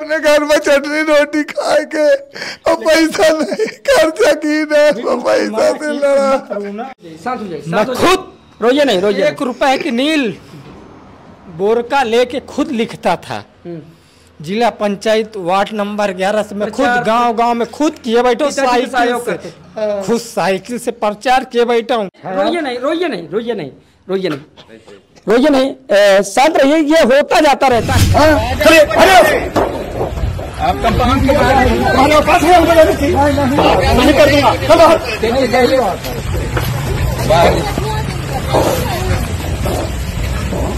अपने घर में चटनी रोटी खाए के और पैसा नहीं, खर्चा की ना पैसा से लड़ा। मैं खुद रोइए नहीं, रोइए 1 रुपए की नील बोरका लेके खुद लिखता था। जिला पंचायत वार्ड नंबर 11 से मैं खुद गांव में खुद किए बैठा, खुद साइकिल से प्रचार किए बैठा हूँ। रोइए नहीं, रोइए नहीं, रोइए नहीं, रोइए नहीं, रोइए नहीं, शांत रहिए, ये होता जाता रहता है। आप कंपाउंड की नहीं कर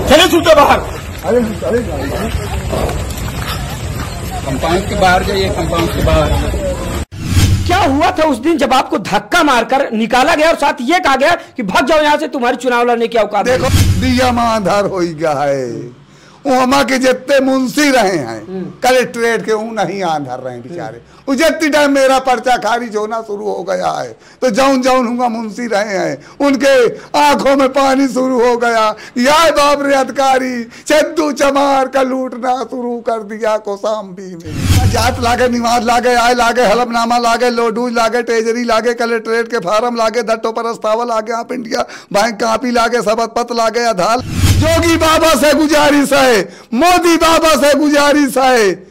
चले सूते बाहर, कंपाउंड के बाहर जाइए, कंपाउंड के बाहर। क्या हुआ था उस दिन जब आपको धक्का मारकर निकाला गया और साथ ये कहा गया कि भाग जाओ यहाँ से, तुम्हारी चुनाव लड़ने की औकात देखो दिया में आधार हो गया है। वहां के जितने मुंशी रहे हैं कलेक्ट्रेट के, वो नहीं आंधर रहे बेचारे। जितनी टाइम मेरा पर्चा खारिज होना शुरू हो गया है तो जौन जौन हुआ मुंशी रहे हैं उनके आंखों में पानी शुरू हो गया। यार बाप रे अधिकारी छद्दू चमार का लूटना शुरू कर दिया कौशाम्बी में। जात लागे, निवास लागे, आय लागे, हलफनामा लागे, लोडूज लागे, ट्रेजरी लागे, कलेक्ट्रेट के फार्म लागे, दट्टो प्रस्ताव लागे, आप इंडिया बैंक कापी लागे, शपथ पत्र लागे, आधार। योगी बाबा से गुजारिश है, मोदी बाबा से गुजारिश है,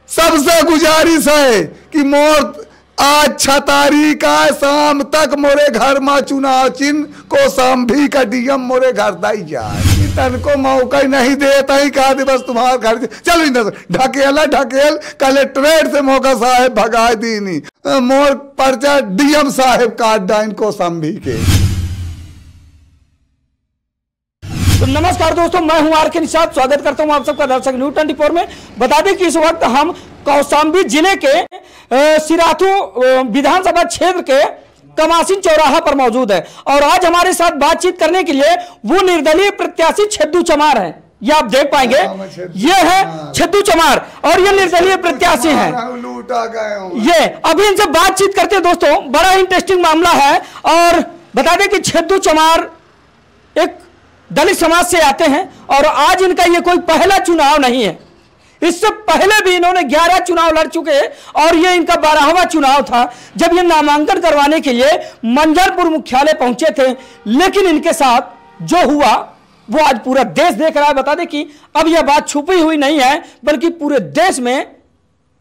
सबसे गुजारिश है कि मोर आज 6 तारीख का शाम तक मोरे घर में चुनाव चिन्ह कौशाम्बी का डीएम मोरे घर दाई जाए। तन को मौका नहीं देता ही कहा बस तुम्हारे घर चल ढकेला ढकेल कलेक्ट्रेट से मौका साहेब भगा दीनी, मोर पर्चा डीएम साहेब काट डाइन कौशाम्बी के। तो नमस्कार दोस्तों, मैं हूं आर के निषाद, स्वागत करता हूं आप सबका दर्शक न्यूज़ 24 में। बता दें कि इस वक्त हम कौशाम्बी जिले के सिराथू विधानसभा क्षेत्र के कमासिन चौराहा पर मौजूद है और आज हमारे साथ बातचीत करने के लिए वो निर्दलीय प्रत्याशी छद्दू चमार हैं। ये आप देख पाएंगे, ये है छद्दू चमार और ये निर्दलीय प्रत्याशी हैं। ये अभी इनसे बातचीत करते हैं दोस्तों, बड़ा इंटरेस्टिंग मामला है। और बता दें कि छद्दू चमार एक दलित समाज से आते हैं और आज इनका ये कोई पहला चुनाव नहीं है। इससे पहले भी इन्होंने 11 चुनाव लड़ चुके और ये इनका 12वां चुनाव था जब ये नामांकन करवाने के लिए मंझरपुर मुख्यालय पहुंचे थे। लेकिन इनके साथ जो हुआ वो आज पूरा देश देख रहा है। बता दें कि अब यह बात छुपी हुई नहीं है बल्कि पूरे देश में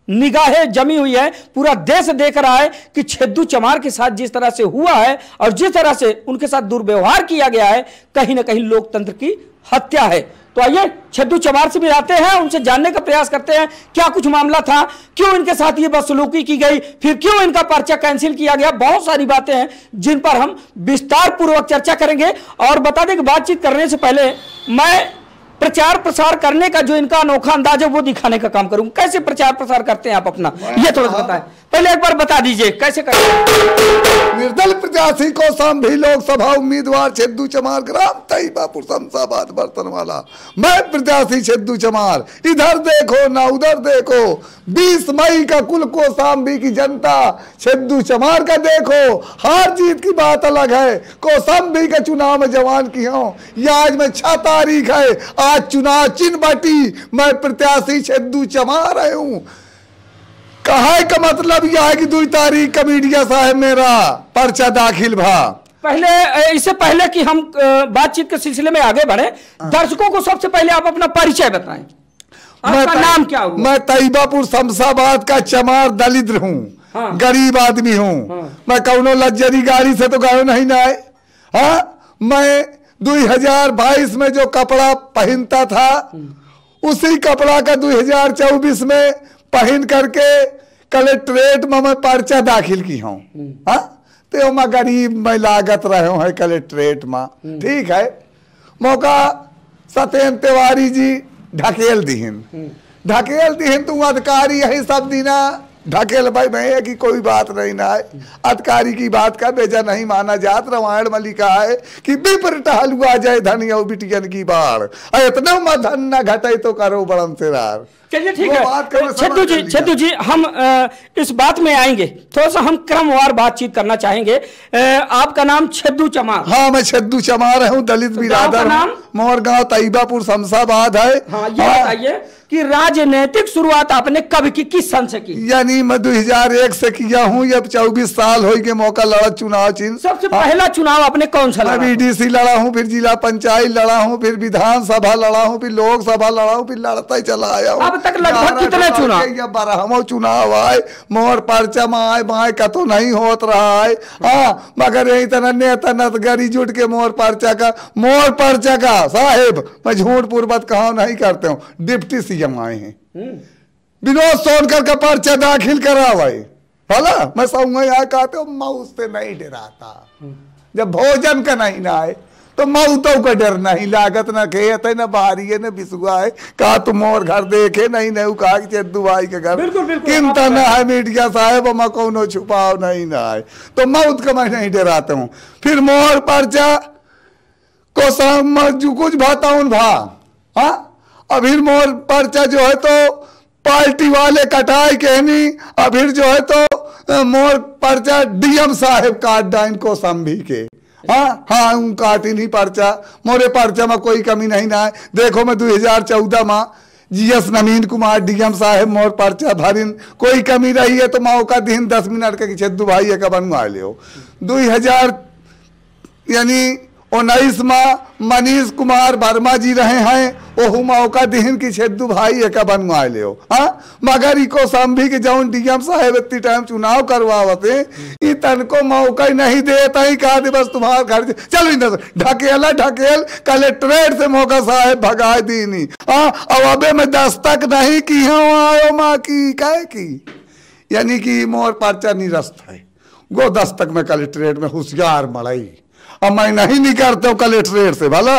निगाहें जमी हुई है, पूरा देश देख रहा है कि छद्दू चमार के साथ जिस तरह से हुआ है और जिस तरह से उनके साथ दुर्व्यवहार किया गया है, कहीं ना कहीं लोकतंत्र की हत्या है। तो आइए छद्दू चमार से मिलाते हैं, उनसे जानने का प्रयास करते हैं क्या कुछ मामला था, क्यों इनके साथ ये बदसलूकी की गई, फिर क्यों इनका पर्चा कैंसिल किया गया। बहुत सारी बातें हैं जिन पर हम विस्तार पूर्वक चर्चा करेंगे। और बता दें कि बातचीत करने से पहले मैं प्रचार प्रसार करने का जो इनका अनोखा अंदाज है वो दिखाने का काम करूंगा। कैसे प्रचार प्रसार करते हैं आप अपना, ये थोड़ा सा बताएं। पहले एक बार बता दीजिए कैसे करते हैं। निर्दल प्रत्याशी कौशाम्बी लोकसभा उम्मीदवार छद्दू चमार, ग्राम तैयबापुर शमशाबाद बर्तनवाला। मैं प्रत्याशी छद्दू चमार, इधर देखो ना उधर देखो। 20 मई का कुल कौशाम्बी की जनता छद्दू चमार का देखो। हार जीत की बात अलग है, कौशाम्बी के चुनाव में जवान की हूँ। ये आज में 6 तारीख है, आज चुनाव चिन्ह बाटी, मैं प्रत्याशी छद्दू चमार आए हूँ। कहा का मतलब यह है कि 2 तारीख का मीडिया साहब मेरा पर्चा दाखिल भा। पहले इससे पहले कि हम बातचीत के सिलसिले में आगे बढ़े, दर्शकों को सबसे पहले आप अपना परिचय बताएं। आपका नाम क्या हुआ? मैं तैयबापुर शमशाबाद का चमार दलित हूँ। हाँ। गरीब आदमी हूँ। हाँ। मैं कौनो लग्जरी गाड़ी से तो गयो नहीं ना है। हाँ, मैं 2022 में जो कपड़ा पहनता था उसी कपड़ा का 2024 में पहन करके कलेक्ट्रेट में मैं पर्चा दाखिल की हूँ। हाँ, तो मैं गरीब में लागत रहे है कलेक्ट्रेट में। ठीक है, मौका सत्येंद्र तिवारी जी ढकेल दीहन तुम अधिकारी यही सब दीना ढकेल भाई मैं कि कोई बात नहीं ना है। अधिकारी की बात का बेजा नहीं माना जात। रामायण में लिखा है कि विपरीत हलुआ जाए धन और बिटियन की बाढ़, इतना में धन न घटे तो करो बड़न सेरार। चलिए ठीक है छद्दू जी, हम इस बात में आएंगे। थोड़ा सा हम क्रमवार बातचीत करना चाहेंगे। आपका नाम छद्दू चमार? हाँ, मैं छद्दू चमार हूँ, दलित बिरादर। नाम? मोर गाँव तैयबापुर शमशाबाद है। हाँ, ये बताइए कि राजनीतिक शुरुआत आपने कब की, किस सन से की? यानी मैं 2001 से किया हूँ, अब 24 साल हो के मौका लड़ा चुनाव चिन्ह। सबसे पहला चुनाव आपने कौन सा लड़ा? बीडीसी लड़ा हूँ, फिर जिला पंचायत लड़ा हूँ, फिर विधानसभा लड़ा हूँ, फिर लोकसभा लड़ा हूँ, फिर लड़ता ही चला आया हूँ। अब तक लगभग कितने चुनाव? 12वां चुनाव आए, मोर पर्चा माए बाए का तो नहीं होत रहा है। हाँ, मगर यही तना नेता नतगरी जुट के मोर पर्चा का साहेब, मैं झूठ पूर्वक कहा नहीं करते हूँ, डिप्टी सीएम आए हैं, विनोद सोनकर का पर्चा दाखिल करा भाई। भला मैं सहूंगा यहाँ कहते हो, मऊ से नहीं डराता, जब भोजन का नहीं ना आए तो मऊतों का डर नहीं लागत, न खेत है न बाहरी है न बिसुआ है। कहा तुम और घर देखे नहीं कहा कि चेद्दू भाई के घर किंता न है मीडिया साहेब, मैं कौनो छुपाव नहीं ना है, तो मऊत का मैं नहीं डराता हूँ। फिर मोर पर्चा को समझू कुछ भाताउन भा, हाँ अभी मोर पर्चा जो है तो पार्टी वाले कटाई कहनी, अभी जो है तो मोर पर्चा डीएम साहेब काट डाइन को संभी के। हाँ उन काटी नहीं पर्चा, मोरे पर्चा में कोई कमी नहीं ना है। देखो मैं 2014 में जीएस नवीन कुमार डीएम साहेब मोर पर्चा भरिन, कोई कमी रही है तो मौका दिन 10 मिनट के छेदू भाई का बनवा लियो। 2000 यानी 19 में मनीष कुमार वर्मा जी रहे हैं, ओहू मौका दिहन की छेदू भाई का बनवा लियो। हाँ मगर इको संभी के जौन डीएम साहेब इतनी टाइम चुनाव करवावते ई तन को मौका ही नहीं देता ही, कहा दे बस तुम्हारा घर चलो ढकेल कलेक्ट्रेट से मौका साहेब भगाए दीनी। हाँ अब अबे मैं दस्तक नहीं की हूँ आयो माँ की कहे की, यानी कि मोर पर्चा निरस्त है, गो दस्तक में कलेक्ट्रेट में होशियार मड़ई। अब मैं नहीं निकलता हूँ कलेक्ट्रेट से, भला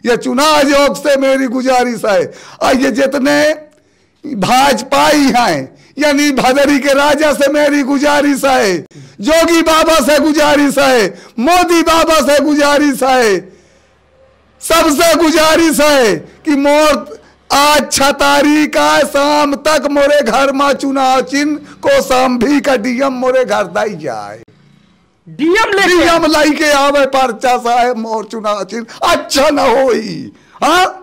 ये चुनाव आयोग से मेरी गुजारिश है, और ये जितने भाजपाई हैं यानी भदरी के राजा से मेरी गुजारिश है, जोगी बाबा से गुजारिश है, मोदी बाबा से गुजारिश है, सबसे गुजारिश है कि मोर आज 6 तारीख का शाम तक मोरे घर में चुनाव चिन्ह को संभी का डीएम मोरे घर दाई जाए, डीएम लाई के आवे पर्चा साहेब मोर चुनाव चिन्ह अच्छा न होई। हाँ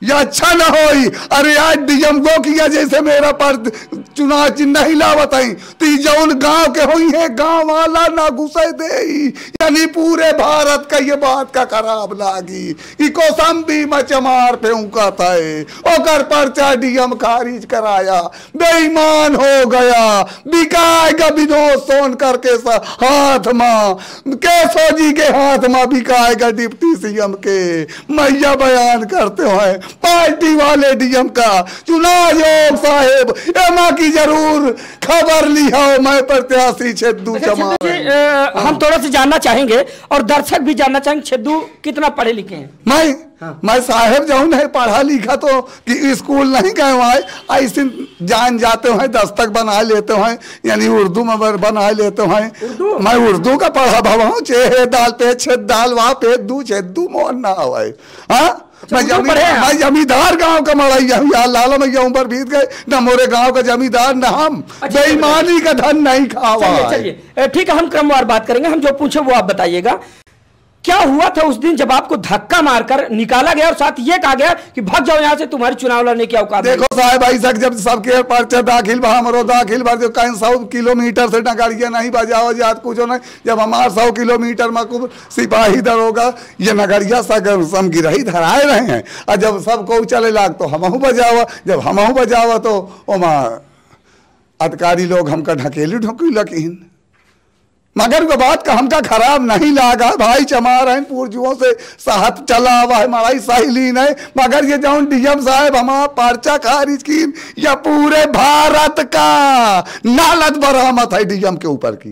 या अच्छा न होई, अरे आज डीएम को किया जैसे मेरा पर चुनाव चिन्ह नहीं लावत है तो जौन गांव के हुई है गांव वाला ना घुसे दे, यानी पूरे भारत का ये बात का खराब लागी कि कौशाम्बी में चमार पे उनका था ओकर पर्चा डीएम खारिज कराया, बेईमान हो गया, बिकाएगा विनोद सोनकर के हाथ में, केशव जी के हाथ में बिकाएगा डिप्टी सीएम के। मैया बयान करते हैं पार्टी वाले डीएम का चुनाव आयोग साहेब एमा की जरूर खबर ली हो, मैं प्रत्याशी छेदू चमार। हम थोड़ा सा जानना चाहेंगे और दर्शक भी जानना चाहेंगे, छेदू कितना पढ़े लिखे हैं? मैं साहेब जाऊं नहीं पढ़ा लिखा तो कि स्कूल नहीं गए वहाँ, ऐसे जान जाते हैं, दस्तक बना लेते हैं, यानी उर्दू में बना लेते हैं। मैं उर्दू का पढ़ा भवा हूँ, चेहे दाल पे छेद दाल वहाँ पे दू छेदू मोहन ना हुआ। हाँ मैं जमींदार गांव का मड़ैया हूँ, यार लाला मैया उम्र बीत गए न मोरे गांव का जमींदार न हम, बेईमानी का धन नहीं खावा। चलिए ठीक है, हम क्रमवार बात करेंगे, हम जो पूछे वो आप बताइएगा। क्या हुआ था उस दिन जब आपको धक्का मारकर निकाला गया और साथ ये कहा गया कि भाग जाओ यहाँ से, तुम्हारी चुनाव लड़ने की औकात? देखो साहब ऐसा जब सबके पर्चा दाखिल हमारो दाखिल भर जो कहीं 100 किलोमीटर से नगरिया नहीं बजाओ जात कुछ नहीं, जब हमारे 100 किलोमीटर में खूब सिपाही दरोगा ये नगरिया सम गिरही धराए रहे हैं, और जब सबको चले लाग तो हमहू बजावा, जब हमहू बजावा तो वहाँ अधिकारी लोग हमका ढकेली ढोकी, मगर वो बात का हमका खराब नहीं लगा भाई, चमार है पूर्वजों से साहत चला हुआ है, मड़ाई सही नहीं, मगर ये जो डीएम साहब हमारा पर्चा खारिज की या पूरे भारत का नालत बरामद है डीएम के ऊपर की।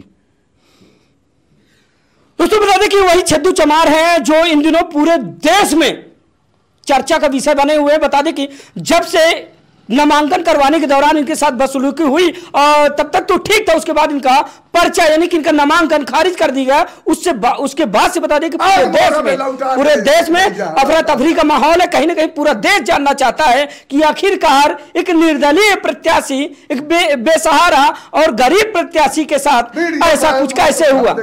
दोस्तों बता दें कि वही छेदू चमार हैं जो इन दिनों पूरे देश में चर्चा का विषय बने हुए। बता दें कि जब से नामांकन करवाने के दौरान इनके साथ बदसलूकी हुई और तब तक तो ठीक था, उसके बाद इनका पर्चा यानी कि इनका नामांकन खारिज कर दी गया, उसके बाद से बता दें कि पूरे देश में अफरा तफरी का माहौल है। कहीं ना कहीं पूरा देश जानना चाहता है कि आखिरकार एक निर्दलीय प्रत्याशी, एक बेसहारा और गरीब प्रत्याशी के साथ ऐसा कुछ कैसे हुआ।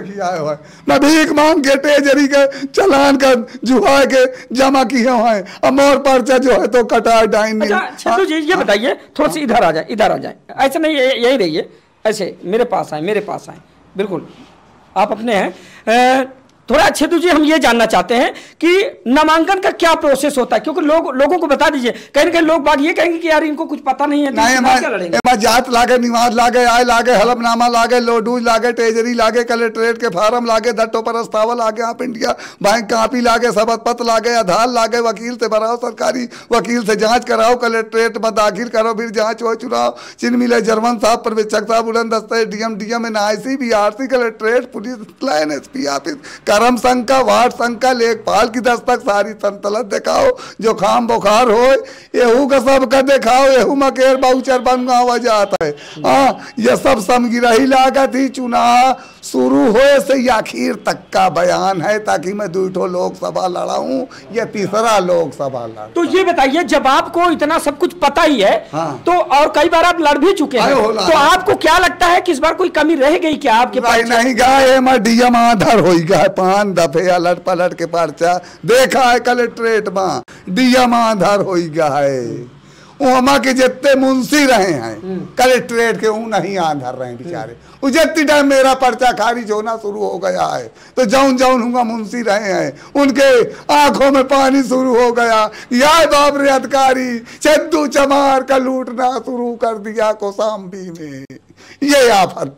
मैं भीख मांग के टेजरी के चलान का जुहा के जमा किए हैं, अब मोर पर्चा जो है तो कटा डाइन। छेदू जी ये बताइए, थोड़ा सा इधर आ जाए, ऐसे नहीं यही रहिए, ऐसे मेरे पास आए, बिल्कुल आप अपने हैं। थोड़ा छेदू जी हम ये जानना चाहते हैं कि नामांकन का क्या प्रोसेस होता है, क्योंकि लोगों को बता दीजिए, कहीं ना कहीं लोग बात ये कहेंगे कि यार इनको कुछ पता नहीं है। नहीं, जात लागे, निवास लागे, आय लागे, हलफनामा लागे, लोडूज लागे, ट्रेजरी लागे, कलेक्ट्रेट के फार्म लागे, दट्टो प्रस्ताव लागे, आप इंडिया बैंक कापी लागे, शपथ पत्र लागे, आधार लागे, वकील से भराओ, सरकारी वकील से जांच कराओ, कलेक्ट्रेट में दाखिल करो, फिर जांच हो, चुनाव चिन्ह मिले, जर्मन साहब, पर्यवेक्षक साहब, बुलंद दस्ते, DM NIC, BRC, collectorate, police line, SP office, करम संख्या, वार्ड संख्या, लेखपाल की दस्तक, सारी संतलत दिखाओ, जो खाम बुखार हो एहू का सब का दिखाओ, एहू मकेर बाउचर बन जाता है। ये सब समगिरही लागत ही चुनाव शुरू होए से आखिर तक का बयान है, ताकि मैं 2 लोकसभा लड़ाऊं या तीसरा लोकसभा लड़ा। तो ये बताइए, जब आपको इतना सब कुछ पता ही है, तो और कई बार आप लड़ भी चुके हैं, तो आपको क्या लगता है कि इस बार कोई कमी रह गई क्या आपके पास? नहीं गए, मैं डीएम आधार हो गया, 5 दफे अलट पलट के पर्चा देखा है कलेक्ट्रेट में, डीएम आधार हो गया है। वहां के जितने मुंशी रहे हैं कलेक्ट्रेट के, वो नहीं आधार रहे बेचारे। जितनी टाइम मेरा पर्चा खारिज होना शुरू हो गया है, तो जौन हुआ मुंशी रहे हैं, उनके आंखों में पानी शुरू हो गया। या बाप रे अधिकारी छेदू चमार का लूटना शुरू कर दिया कौशाम्बी में, ये आफत,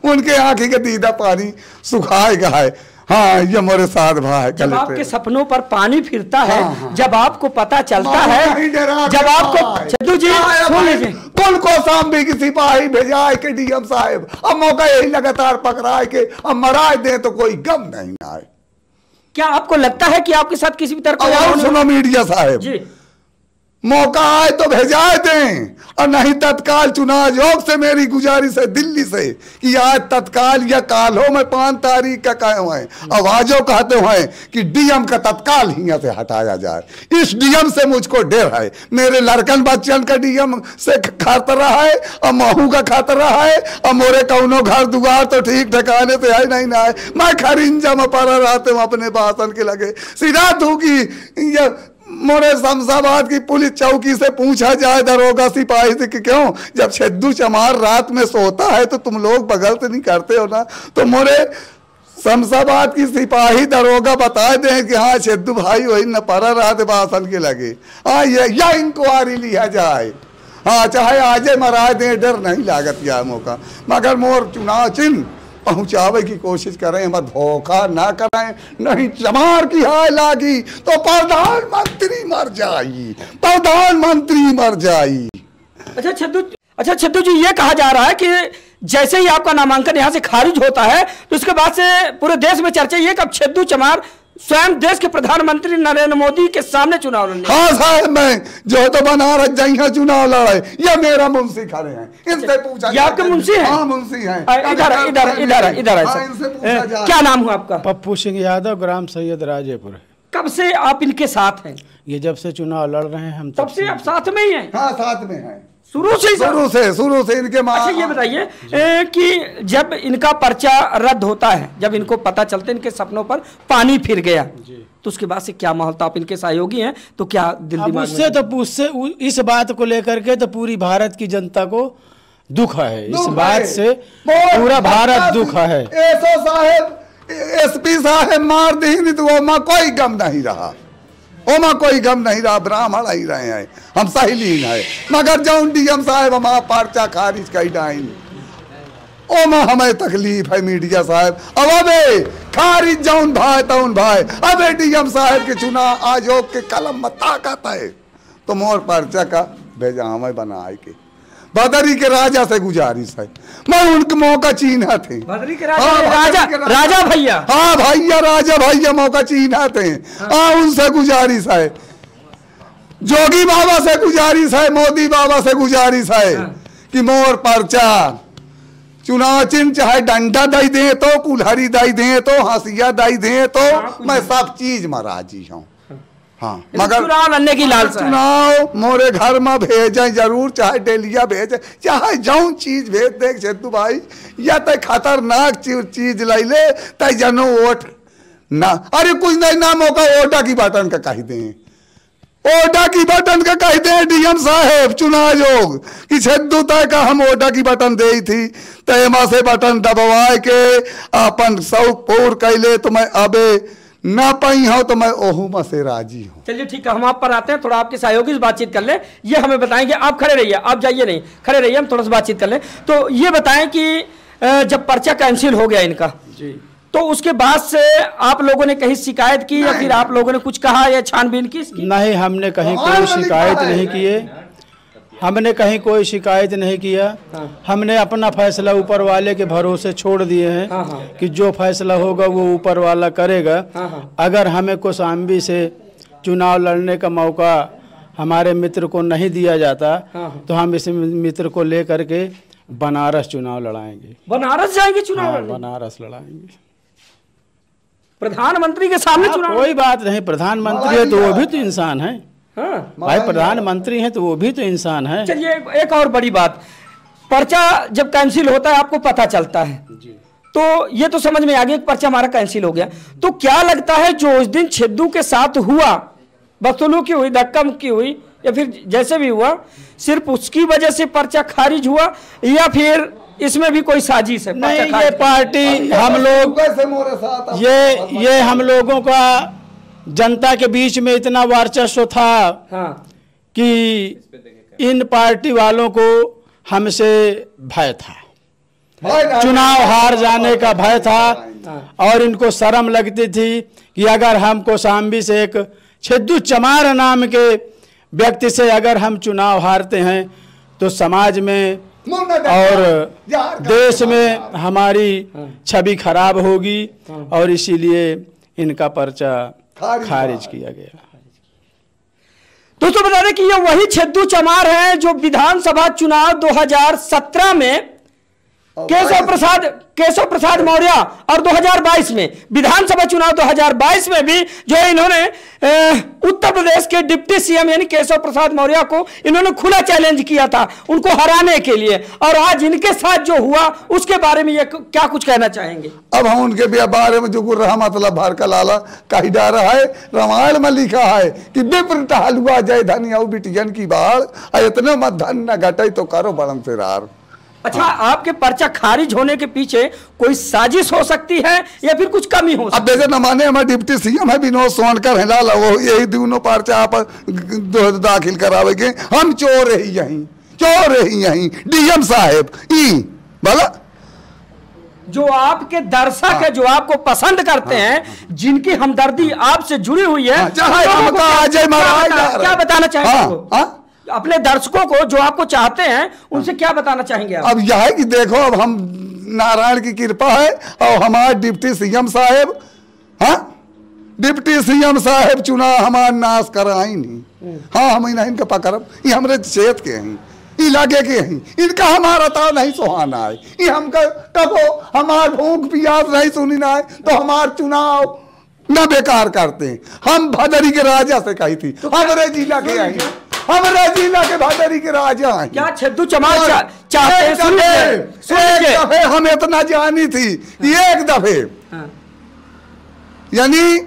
उनके आंखें के दीदा पानी सुखाएगा है। हाँ, ये मेरे साथ भाई, जब आपके सपनों पर पानी फिरता है, जब आपको पता चलता है, जब आपको छेदू जी सुन लीजिए, कौन कौशाम्बी की सिपाही भेजाए के डीएम साहब, अब मौका यही लगातार पकड़ाए के अब मराए दे तो कोई गम नहीं आए। क्या आपको लगता है कि आपके साथ किसी भी तरह का? सुनो मीडिया साहब जी, मौका आए तो भेजाए दें, और नहीं तत्काल चुनाव आयोग से मेरी गुजारिश है दिल्ली से कि आज तत्काल या काल हो, मैं 5 तारीख का कहे हुए आवाजों कहते हुए कि डीएम का तत्काल यहाँ से हटाया जाए। इस डीएम से मुझको डर है, मेरे लड़कन बच्चन का डीएम से खतरा है, और महू का खतरा है, और मोरे कौनो घर दुआर तो ठीक ठिकाने से है नहीं ना है। मैं खरिंजा में पड़ा रहते हूँ अपने भाषण के लगे, सीधा तू की मोरे शमशाबाद की पुलिस चौकी से पूछा जाए, दरोगा सिपाही से कि क्यों जब छेदू चमार रात में सोता है तो तुम लोग बगल से नहीं करते हो ना, तो मोरे शमशाबाद की सिपाही दरोगा बता दें कि हाँ छेदू भाई वही न पड़ा रहा थे भाषण के लगे। हाँ, या इंक्वायरी लिया जाए, हाँ चाहे आजे मराए दें, डर नहीं लागत यह मौका, मगर मोर चुनाव चिन्ह पहुंचावे की कोशिश करें, मत धोखा ना करें, नहीं चमार की हाय लागी तो प्रधानमंत्री मर जाई, प्रधानमंत्री मर जाई। अच्छा छेदू जी, ये कहा जा रहा है कि जैसे ही आपका नामांकन यहाँ से खारिज होता है, तो उसके बाद से पूरे देश में चर्चा ये कि अब छेदू चमार स्वयं देश के प्रधानमंत्री नरेंद्र मोदी के सामने चुनाव लड़ने। हाँ साहब, मैं जो है तो बनारस जाइए चुनाव लड़े, ये मेरा मुंशी खड़े हैं, इनसे पूछा। ये आपके मुंशी हैं? हाँ मुंशी हैं। इधर क्या नाम हुआ आपका? पप्पू सिंह यादव, ग्राम सैयद राजेपुर। कब से आप इनके साथ हैं? ये जब से चुनाव लड़ रहे हैं हम तब से आप साथ में ही हैं? हाँ साथ में हैं, शुरू से इनके। अच्छा ये बताइए कि जब इनका पर्चा रद्द होता है, जब इनको पता चलता है इनके सपनों पर पानी फिर गया, तो उसके बाद से क्या माहौल था? आप इनके सहयोगी हैं तो क्या दिल दिमाग में? उससे इस बात को लेकर के तो पूरी भारत की जनता को दुख है, इस बात से पूरा भारत दुख है। एसओ साहब, SP साहब मार दी तो वहाँ कोई गम नहीं रहा, ओमा कोई गम नहीं रहा, ब्राह्मण ही रहे हैं, हम सही लीन है, मगर जौन डीएम साहब हमारा पर्चा खारिज कर डाइन, ओमा हमें तकलीफ है मीडिया साहब। अब अबे खारिज जौन भाई तौन भाई, अबे डीएम साहब के चुनाव आयोग के कलम में ताकत है, तो मोर पर्चा का भेजा हमें बनाए के बदरी के राजा से गुजारिश है, मैं उनके मौका चीन्हा थे, बदरी के राजा भैया, हाँ भैया राजा भैया मौका चीन्हा थे, हाँ उनसे गुजारिश है, जोगी बाबा से गुजारिश है, मोदी बाबा से गुजारिश है कि मोर पर्चा चुनाव चिन्ह चाहे डंडा दई दे तो, कुल्हाड़ी दई दे तो, हंसिया दई दे तो, मैं सब चीज में राजी हूँ। हाँ, मगर चुनाव लड़ने की लालसा, चुनाव मोरे घर में भेजे जरूर, चाहे डेलिया भेजे, चाहे जौन चीज भेज दे सेतु भाई, या तो खतरनाक चीज लाई ले तय जनो वोट ना, अरे कुछ नहीं ना मौका ओटा की बटन का कह दे, ओटा की बटन का कह दे डीएम साहेब चुनाव आयोग कि सेतु तय का हम ओटा की बटन दे थी तय माँ से बटन दबवाए के अपन शौक पूर कैले तो मैं अबे ना पाई हो तो मैं ओहू में से राजी हूँ। चलिए ठीक है, हम आप पर आते हैं, थोड़ा आपके सहयोगी से बातचीत कर ले, ये हमें बताएंगे। आप खड़े रहिए, आप जाइए नहीं, खड़े रहिए, हम थोड़ा सा बातचीत कर ले। तो ये बताएं कि जब पर्चा कैंसिल हो गया इनका जी, तो उसके बाद से आप लोगों ने कहीं शिकायत की या फिर आप लोगों ने कुछ कहा या छानबीन की इसकी? नहीं, हमने कहीं कोई शिकायत नहीं किए, हमने कहीं कोई शिकायत नहीं किया। हमने अपना फैसला ऊपर वाले के भरोसे छोड़ दिए हैं कि जो फैसला होगा वो ऊपर वाला करेगा। अगर हमें कौशाम्बी से चुनाव लड़ने का मौका हमारे मित्र को नहीं दिया जाता तो हम इस मित्र को लेकर के बनारस चुनाव लड़ाएंगे। बनारस जाएंगे चुनाव लड़ने? बनारस लड़ाएंगे, प्रधानमंत्री के सामने चुनाव? कोई बात नहीं, प्रधानमंत्री है तो वो भी तो इंसान है। भाई प्रधानमंत्री हैं तो वो भी तो इंसान है। चलिए एक और बड़ी बात, पर्चा जब कैंसिल होता है आपको पता चलता है तो ये तो समझ में आ गया कि पर्चा हमारा कैंसिल हो गया, तो क्या लगता है जो उस दिन छेदू के साथ हुआ, बदसलूकी हुई, धक्का मुक्की हुई या फिर जैसे भी हुआ, सिर्फ उसकी वजह से पर्चा खारिज हुआ या फिर इसमें भी कोई साजिश है? नहीं, ये पार्टी हम लोग, ये हम लोगों का जनता के बीच में इतना वर्चस्व था कि इन पार्टी वालों को हमसे भय था, चुनाव हार जाने का भय था और इनको शर्म लगती थी कि अगर हम कौशाम्बी से एक छेदू चमार नाम के व्यक्ति से अगर हम चुनाव हारते हैं तो समाज में और देश में हमारी छवि खराब होगी और इसीलिए इनका पर्चा खारिज किया गया। दोस्तों बता दें कि ये वही छेदू चमार हैं जो विधानसभा चुनाव 2017 में केशव प्रसाद मौर्य और 2022 में विधानसभा चुनाव 2022 में भी जो इन्होंने उत्तर प्रदेश के डिप्टी सीएम यानी केशव प्रसाद मौर्य को इन्होंने खुला चैलेंज किया था उनको हराने के लिए, और आज इनके साथ जो हुआ उसके बारे में ये क्या कुछ कहना चाहेंगे? अब हम उनके बारे में जो रहा मतलब भर का लाला कही जा रहा है, रामायण में लिखा है कि विप्र टहलुआ जय धनिया बिटियन की बाढ़, इतने मत धन न घटे तो करो बड़म से रार। अच्छा, आपके पर्चा खारिज होने के पीछे कोई साजिश हो सकती है या फिर कुछ कमी हो सकती है? अब जैसे न माने हमारे डिप्टी सीएम है विनोद सोनकर है लाला, वो यही दोनों पर्चा आप दाखिल करावेंगे, हम चोर ही यहीं डीएम साहेब ई बोला जो आपके दर्शक है, जो आपको पसंद करते हैं, जिनकी हमदर्दी आपसे जुड़ी हुई है, क्या बताना चाहेंगे अपने दर्शकों को जो आपको चाहते हैं, उनसे क्या बताना चाहेंगे आप? अब यह है कि देखो, अब हम नारायण की कृपा है और हमारे डिप्टी सीएम साहेब, डिप्टी सीएम साहेब चुनाव हमारा नाश कराई नहीं। हम इनका पकड़ब, ये हमारे क्षेत्र के हैं, इलाके के हैं, इनका हमारा ताव नहीं सुहाना है, ये हमका कबो हमार भूख प्यास नहीं सुनी ना है तो हमार चुनाव न बेकार करते हैं। हम भदरी के राजा से कही थी, हमारे जिला के आई, हमारे जिला के भदरी के राजा हैं। क्या छेदू चमार चाहते हैं? एक दफे हम इतना जानी थी, एक दफे यानी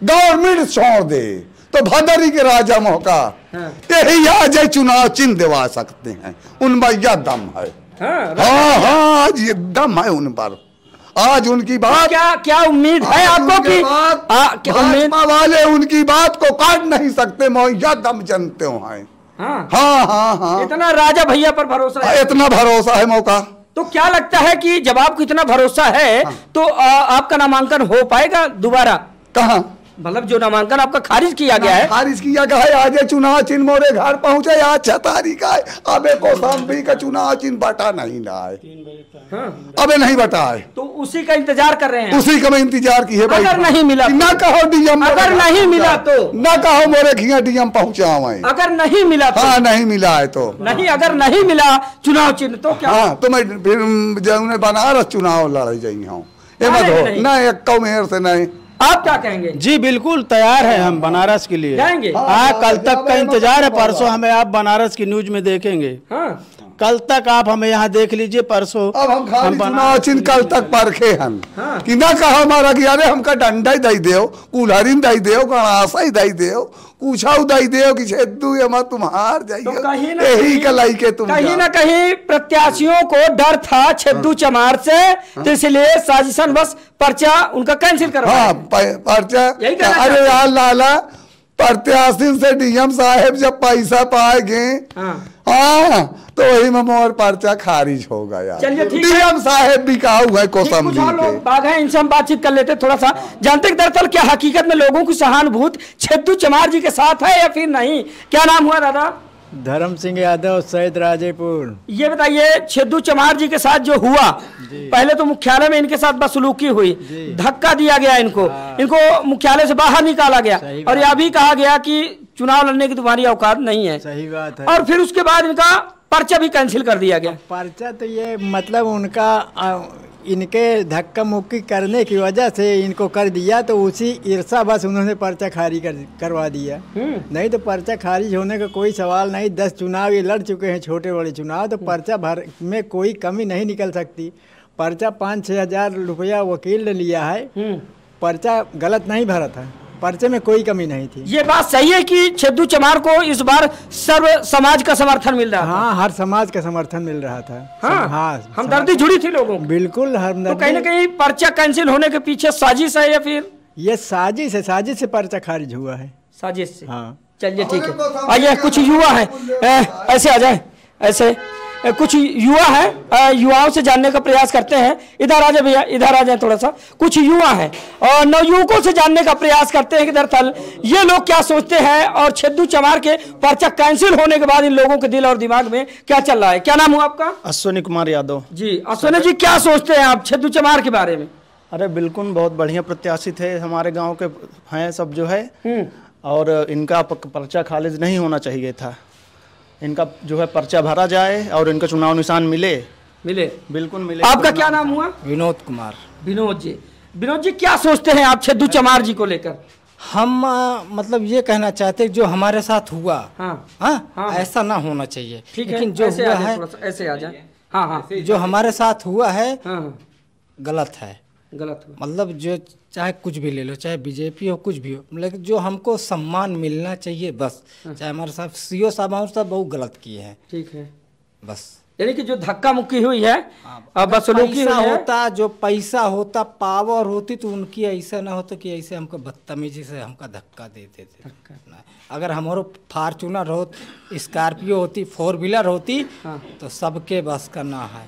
गवर्नमेंट छोड़ दे तो भदरी के राजा मौका यही आज चुनाव चिन्ह दिवा सकते हैं, उनमें यह दम है। हाँ, आज ये दम है उन पर। आज उनकी बात क्या उम्मीद है आपको कि भाजपा वाले उनकी बात को काट नहीं सकते, यह दम जनते हैं। हाँ, इतना राजा भैया पर भरोसा है, इतना भरोसा है मौका। तो क्या लगता है कि जब आपको इतना भरोसा है तो आपका नामांकन हो पाएगा दोबारा? कहाँ? मतलब जो नामांकन आपका खारिज किया गया है, खारिज किया गया है। आज चुनाव चिन्ह मोरे घर पहुंचे, आज 6 तारीख है, अबे कौशाम्बी का चुनाव चिन्ह बटा नहीं रहा है। अबे नहीं बटा है, तो उसी का इंतजार कर रहे हैं। उसी का मैं इंतजार की है भाई। अगर नहीं मिला ना कहो डीएम, अगर नहीं मिला तो ना कहो मोरे खिया डीएम पहुंचा मैं। अगर नहीं मिला तो हाँ नहीं मिला है तो नहीं, अगर नहीं मिला चुनाव चिन्ह तो क्या? हाँ तो मैं फिर बनारस चुनाव लड़ जाएंगे हूँ ना, एक मेयर से नहीं। आप क्या कहेंगे? जी बिल्कुल तैयार है हम बनारस के लिए जाएंगे। हाँ कल तक का इंतजार है, परसों हमें आप बनारस की न्यूज में देखेंगे। हाँ कल तक आप हमें यहाँ देख लीजिए, परसों अब हम खाली चुनाव चिन्ह कल तक परखे हम। हाँ। कि ना कहा हमारा कि अरे हमका डंडा ही दई देओ, कुल्हारिन दई देओ, गणासा ही दई देओ, कुछाऊ दई देओ कि छेदू हम तुम्हार जाइए, तो यही कलाई के तुम कहीं ना कहीं प्रत्याशियों को डर था छेदू चमार से, तो इसलिए साजिशन बस पर्चा उनका कैंसिल करवा। हाँ पर्चा, अरे यार लाला प्रत्याशी से डीएम साहब जब पैसा पाएंगे हाँ तो वही में मोर पर्चा खारिज हो गया। डीएम साहब भी कहा हुआ है कौशाम्बी के बाग है, इनसे हम बातचीत कर लेते थोड़ा सा, जानते हैं दरअसल क्या हकीकत में लोगों की सहानुभूति छेदू चमार जी के साथ है या फिर नहीं। क्या नाम हुआ दादा? धर्म सिंह यादव, सैयद राजेपुर। ये बताइए छेदू चमार जी के साथ जो हुआ, पहले तो मुख्यालय में इनके साथ बदसलूकी हुई, धक्का दिया गया इनको, इनको मुख्यालय से बाहर निकाला गया और यह भी कहा गया कि चुनाव लड़ने की तुम्हारी औकात नहीं है। सही बात है। और फिर उसके बाद इनका पर्चा भी कैंसिल कर दिया गया। पर्चा तो ये मतलब उनका इनके धक्का मुक्की करने की वजह से इनको कर दिया, तो उसी ईर्षा बस उन्होंने पर्चा खारिज करवा दिया। नहीं तो पर्चा खारिज होने का कोई सवाल नहीं। 10 चुनाव ये लड़ चुके हैं, छोटे बड़े चुनाव, तो पर्चा भर में कोई कमी नहीं निकल सकती। पर्चा 5-6 हजार रुपया वकील ने लिया है, पर्चा गलत नहीं भरा था, पर्चे में कोई कमी नहीं थी। ये बात सही है कि छेदू चमार को इस बार सर्व समाज का समर्थन मिल रहा था। हाँ हर समाज का समर्थन मिल रहा था। हाँ हमदर्दी जुड़ी थी लोगों को। बिल्कुल हमदर्दी। तो कहीं ना कहीं पर्चा कैंसिल होने के पीछे साजिश है या फिर? ये साजिश है, साजिश से पर्चा खारिज हुआ है। साजिश से? हाँ चलिए ठीक है। आइए कुछ युवा है, ऐसे आ जाए, ऐसे कुछ युवा है, युवाओं से जानने का प्रयास करते हैं। इधर आ जाए भैया, इधर आ जाए थोड़ा सा। कुछ युवा हैं और नवयुवकों से जानने का प्रयास करते हैं कि दरअसल ये लोग क्या सोचते हैं और छेदू चमार के पर्चा कैंसिल होने के बाद इन लोगों के दिल और दिमाग में क्या चल रहा है। क्या नाम हुआ आपका? अश्विनी कुमार यादव। जी अश्विनी जी, क्या सोचते हैं आप छेदू चमार के बारे में? अरे बिल्कुल बहुत बढ़िया प्रत्याशी थे, हमारे गाँव के हैं सब जो है, और इनका पर्चा खारिज नहीं होना चाहिए था। इनका जो है पर्चा भरा जाए और इनका चुनाव निशान मिले बिल्कुल मिले। आपका क्या नाम हुआ? विनोद कुमार। विनोद जी क्या सोचते हैं आप छेदू चमार जी को लेकर? हम मतलब ये कहना चाहते हैं जो हमारे साथ हुआ हाँ, ऐसा ना होना चाहिए। लेकिन जो हुआ है ऐसे आ जाए, हाँ जो हमारे साथ हुआ है गलत है, गलत हुआ। मतलब जो चाहे कुछ भी ले लो, चाहे बीजेपी हो कुछ भी हो, लेकिन जो हमको सम्मान मिलना चाहिए बस। चाहे हमारे साथ सीओ साहब बहुत गलत किए हैं। ठीक है बस, यानी कि जो धक्का मुक्की हुई है, बदसलूकी होता, जो पैसा होता, पावर होती, तो उनकी ऐसा ना होता कि ऐसे हमको बदतमीजी से हमका धक्का देते थे। अगर हमारो फॉर्चूनर हो, स्कॉर्पियो होती, 4 व्हीलर होती तो सबके बस का ना है,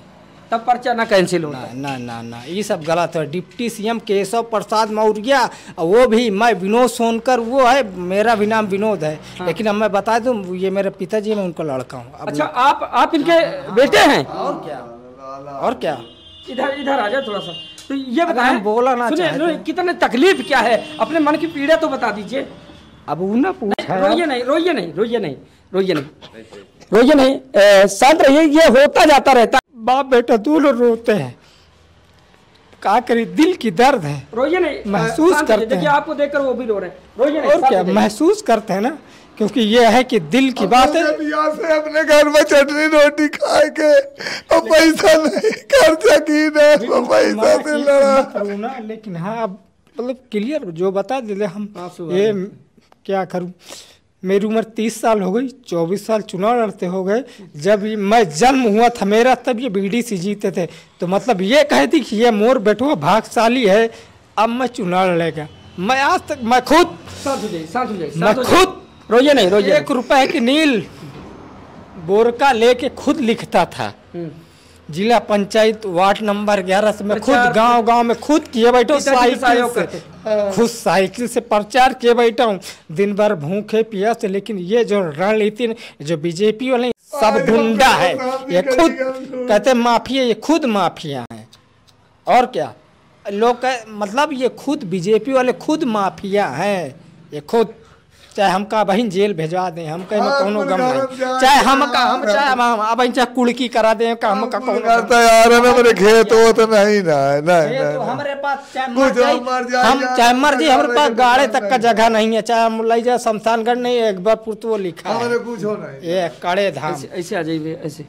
तब पर्चा ना कैंसिल होना। ना ये सब गलत है। डिप्टी सीएम केशव प्रसाद मौर्य, वो भी, मैं विनोद सोनकर, वो है, मेरा भी नाम विनोद है। लेकिन अब मैं बता दूं, ये मेरे पिताजी, मैं उनका लड़का हूँ। अच्छा आप इनके बेटे हैं? और क्या इधर आ जाए थोड़ा सा। तो ये बताएं, बोला ना चाहे कितने तकलीफ क्या है, अपने मन की पीड़ा तो बता दीजिए। अब ना रोइए नहीं, शांत रहिए। ये होता जाता रहता, बाप बेटा दोनों रोते हैं, क्या करी, दिल की दर्द है। रोइए नहीं, महसूस करते हैं। देखिए आपको देखकर वो भी रो रहे हैं। रोइए नहीं, और क्या महसूस करते हैं ना, क्योंकि ये है कि दिल की बात है। से अपने घर में चटनी रोटी खाए के और पैसा नहीं खर्चा की ना, पैसा से लड़ा। लेकिन हाँ मतलब क्लियर जो बता दे हम, ये क्या करूं, मेरी उम्र 30 साल हो गई, 24 साल चुनाव लड़ते हो गए। जब मैं जन्म हुआ था मेरा, तब ये बीडीसी जीते थे, तो मतलब ये कहती कि ये मोर बेटुआ भाग्यशाली है, अब मैं चुनाव लड़ेगा। मैं आज तक, मैं खुद रोइए नहीं, 1 रुपए की नील बोरका लेके खुद लिखता था। जिला पंचायत वार्ड नंबर 11 से मैं खुद गांव में खुद किए बैठा हूँ, खुद साइकिल से प्रचार किए बैठा हूँ, दिन भर भूखे प्यासे। लेकिन ये जो रणनीति जो बीजेपी वाले सब गुंडा है, ये खुद कहते माफिया, ये खुद माफिया है। और क्या लोग मतलब ये खुद बीजेपी वाले खुद माफिया हैं। ये खुद चाहे हमका बहन जेल भेजवा दें, हम कहीं कोनो गम नहीं, चाहे चाहे कुड़की करा दें, का हमका कोनो करता यार ना मेरे खेत हो तो नहीं तो हमारे पास हम चाहे मर जी, हमारे पास गाड़े तक का जगह नहीं है, चाहे हम ले जाए शमशानगढ़ नहीं, एक बार पुरतो लिखा है कुछ हो नहीं, ये कड़े धाम। ऐसे आ जाइए ऐसे।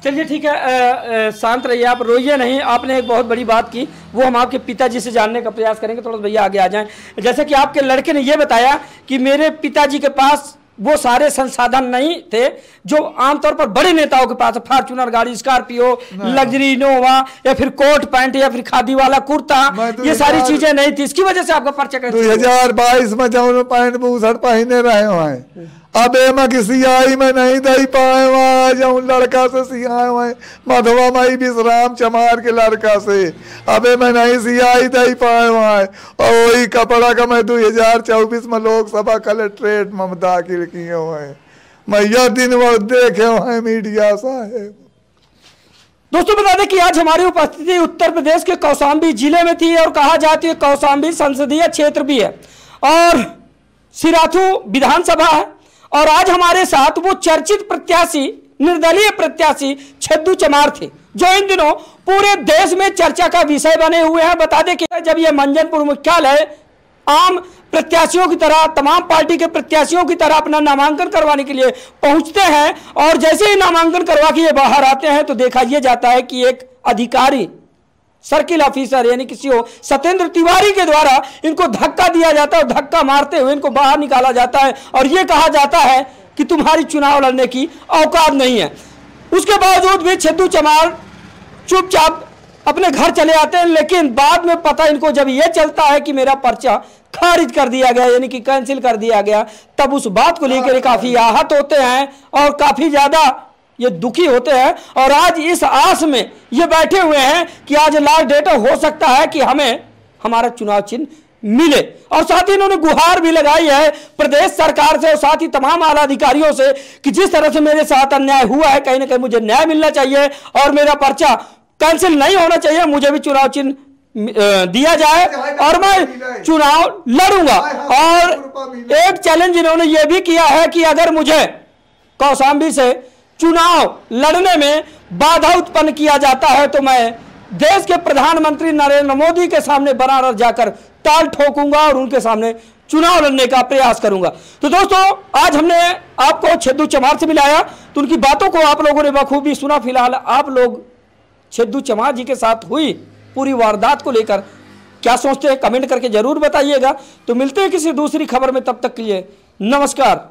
चलिए ठीक है, शांत रहिए, आप रोइए नहीं। आपने एक बहुत बड़ी बात की, वो हम आपके पिताजी से जानने का प्रयास करेंगे। थोड़ा भैया आगे आ जाएं। जैसे कि आपके लड़के ने ये बताया कि मेरे पिताजी के पास वो सारे संसाधन नहीं थे जो आमतौर पर बड़े नेताओं के पास, फॉर्च्यूनर गाड़ी, स्कॉर्पियो, लग्जरी इनोवा या फिर कोट पैंट या फिर खादी वाला कुर्ता, ये सारी चीजें नहीं थी। इसकी वजह से आपका पर्चा 2022 में जब पैंट बूसट पहने रहे हुए, अब की सियाई में नहीं दे पाए वहाँ जाऊँ लड़का से सियाए हुए मधुआ माई विश्राम चमार के लड़का से, अब मैं नहीं सियाई दे पाए वहाँ। और वही कपड़ा का मैं 2024 में लोकसभा कलेक्ट्रेट में दाखिल किए हुए, मैं यह दिन वो देखे हुए मीडिया साहेब। दोस्तों बता दें कि आज हमारी उपस्थिति उत्तर प्रदेश के कौशाम्बी जिले में थी, और कहा जाती है कौशाम्बी संसदीय क्षेत्र भी है और सिराथू विधानसभा है। और आज हमारे साथ वो चर्चित प्रत्याशी, निर्दलीय प्रत्याशी छेदू चमार थे, जो इन दिनों पूरे देश में चर्चा का विषय बने हुए हैं। बता दें कि जब ये मंजनपुर मुख्यालय आम प्रत्याशियों की तरह, तमाम पार्टी के प्रत्याशियों की तरह अपना नामांकन करवाने के लिए पहुंचते हैं, और जैसे ही नामांकन करवा के ये बाहर आते हैं तो देखा यह जाता है कि एक अधिकारी, सर्किल ऑफिसर यानी किसी हो सत्येंद्र तिवारी के द्वारा इनको धक्का दिया जाता है, और धक्का मारते हुए इनको बाहर निकाला जाता है, और ये कहा जाता है कि तुम्हारी चुनाव लड़ने की औकात नहीं है। उसके बावजूद भी छेदू चमार चुपचाप अपने घर चले आते हैं। लेकिन बाद में पता इनको जब ये चलता है कि मेरा पर्चा खारिज कर दिया गया, यानी कि कैंसिल कर दिया गया, तब उस बात को लेकर काफी आहत होते हैं और काफी ज्यादा ये दुखी होते हैं। और आज इस आस में ये बैठे हुए हैं कि आज लास्ट डेट हो सकता है कि हमें हमारा चुनाव चिन्ह मिले। और साथ ही इन्होंने गुहार भी लगाई है प्रदेश सरकार से और साथ ही तमाम आला अधिकारियों से कि जिस तरह से मेरे साथ अन्याय हुआ है, कहीं ना कहीं मुझे न्याय मिलना चाहिए और मेरा पर्चा कैंसिल नहीं होना चाहिए, मुझे भी चुनाव चिन्ह दिया जाए और मैं चुनाव लड़ूंगा। और एक चैलेंज इन्होंने ये भी किया है कि अगर मुझे कौशाम्बी से चुनाव लड़ने में बाधा उत्पन्न किया जाता है तो मैं देश के प्रधानमंत्री नरेंद्र मोदी के सामने बनारस जाकर ताल ठोकूंगा और उनके सामने चुनाव लड़ने का प्रयास करूंगा। तो दोस्तों आज हमने आपको छेदू चमार से मिलाया, तो उनकी बातों को आप लोगों ने बखूबी सुना। फिलहाल आप लोग छेदू चमार जी के साथ हुई पूरी वारदात को लेकर क्या सोचते हैं, कमेंट करके जरूर बताइएगा। तो मिलते हैं किसी दूसरी खबर में, तब तक के लिए नमस्कार।